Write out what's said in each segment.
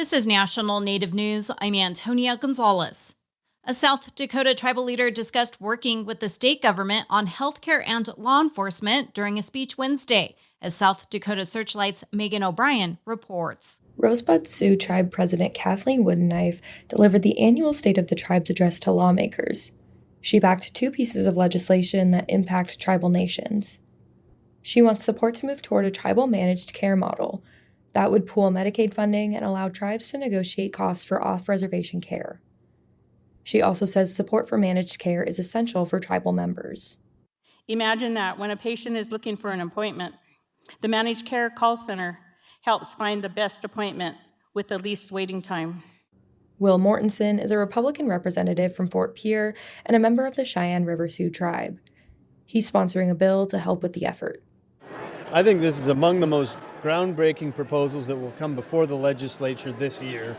This is National Native News. I'm Antonia Gonzalez. A South Dakota tribal leader discussed working with the state government on healthcare and law enforcement during a speech Wednesday, as South Dakota Searchlight's Megan O'Brien reports. Rosebud Sioux Tribe President Kathleen Woodenknife delivered the annual State of the Tribe's address to lawmakers. She backed 2 pieces of legislation that impact tribal nations. She wants support to move toward a tribal managed care model that would pool Medicaid funding and allow tribes to negotiate costs for off-reservation care. She also says support for managed care is essential for tribal members. Imagine that when a patient is looking for an appointment, the managed care call center helps find the best appointment with the least waiting time. Will Mortensen is a Republican representative from Fort Pierre and a member of the Cheyenne River Sioux tribe. He's sponsoring a bill to help with the effort. I think this is among the most groundbreaking proposals that will come before the legislature this year.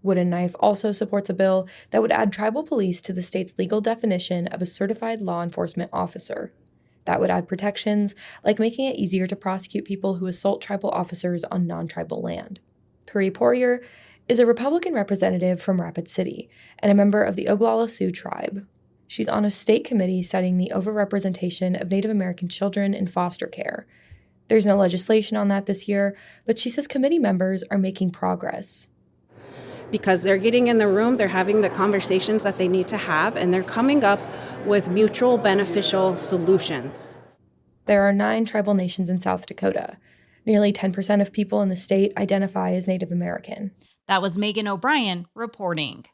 Woodenknife also supports a bill that would add tribal police to the state's legal definition of a certified law enforcement officer. That would add protections, like making it easier to prosecute people who assault tribal officers on non-tribal land. Puri Poirier is a Republican representative from Rapid City and a member of the Oglala Sioux tribe. She's on a state committee studying the overrepresentation of Native American children in foster care. There's no legislation on that this year, but she says committee members are making progress. Because they're getting in the room, they're having the conversations that they need to have, and they're coming up with mutual beneficial solutions. There are 9 tribal nations in South Dakota. Nearly 10% of people in the state identify as Native American. That was Megan O'Brien reporting.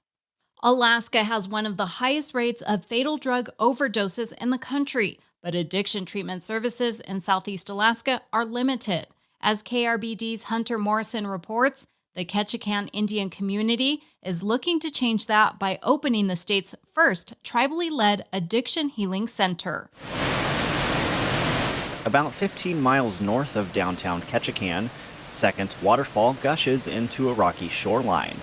Alaska has one of the highest rates of fatal drug overdoses in the country, but addiction treatment services in Southeast Alaska are limited. As KRBD's Hunter Morrison reports, the Ketchikan Indian community is looking to change that by opening the state's first tribally led addiction healing center. About 15 miles north of downtown Ketchikan, Second Waterfall gushes into a rocky shoreline.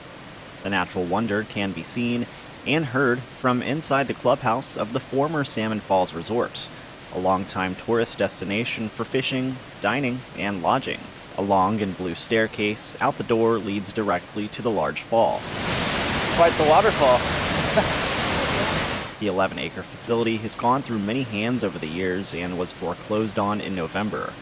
The natural wonder can be seen and heard from inside the clubhouse of the former Salmon Falls Resort, a longtime tourist destination for fishing, dining, and lodging. A long and blue staircase out the door leads directly to the large fall. Quite the waterfall. The 11-acre facility has gone through many hands over the years and was foreclosed on in November.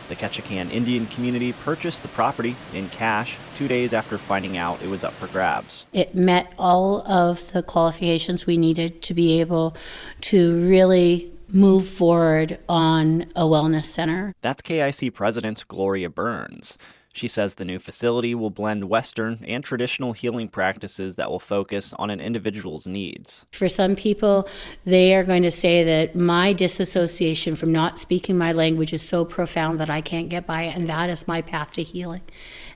The Ketchikan Indian community purchased the property in cash 2 days after finding out it was up for grabs. It met all of the qualifications we needed to be able to really move forward on a wellness center. That's KIC President Gloria Burns. She says the new facility will blend Western and traditional healing practices that will focus on an individual's needs. For some people, they are going to say that my disassociation from not speaking my language is so profound that I can't get by it, and that is my path to healing.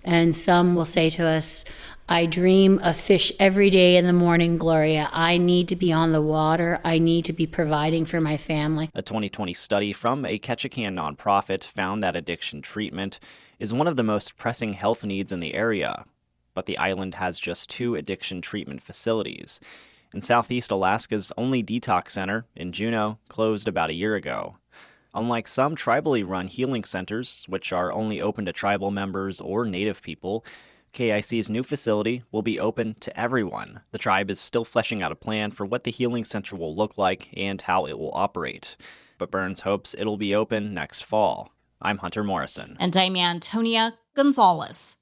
And some will say to us, I dream of fish every day in the morning, Gloria. I need to be on the water. I need to be providing for my family. A 2020 study from a Ketchikan nonprofit found that addiction treatment is one of the most pressing health needs in the area. But the island has just 2 addiction treatment facilities. And Southeast Alaska's only detox center in Juneau closed about a year ago. Unlike some tribally run healing centers, which are only open to tribal members or Native people, KIC's new facility will be open to everyone. The tribe is still fleshing out a plan for what the healing center will look like and how it will operate. But Burns hopes it'll be open next fall. I'm Hunter Morrison. And I'm Antonia Gonzalez.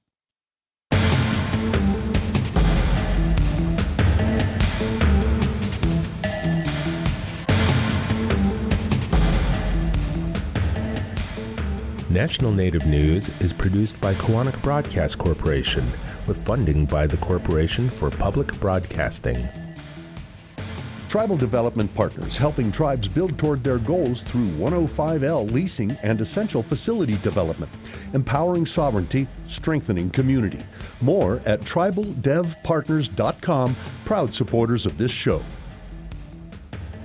National Native News is produced by Kawanak Broadcast Corporation with funding by the Corporation for Public Broadcasting. Tribal Development Partners, helping tribes build toward their goals through 105L leasing and essential facility development, empowering sovereignty, strengthening community. More at tribaldevpartners.com, proud supporters of this show.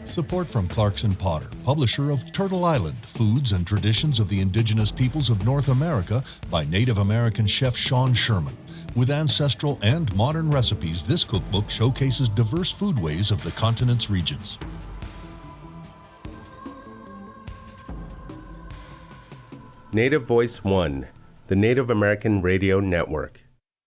Support from Clarkson Potter, publisher of Turtle Island, Foods and Traditions of the Indigenous Peoples of North America by Native American chef Sean Sherman. With ancestral and modern recipes, this cookbook showcases diverse foodways of the continent's regions. Native Voice One, the Native American Radio Network.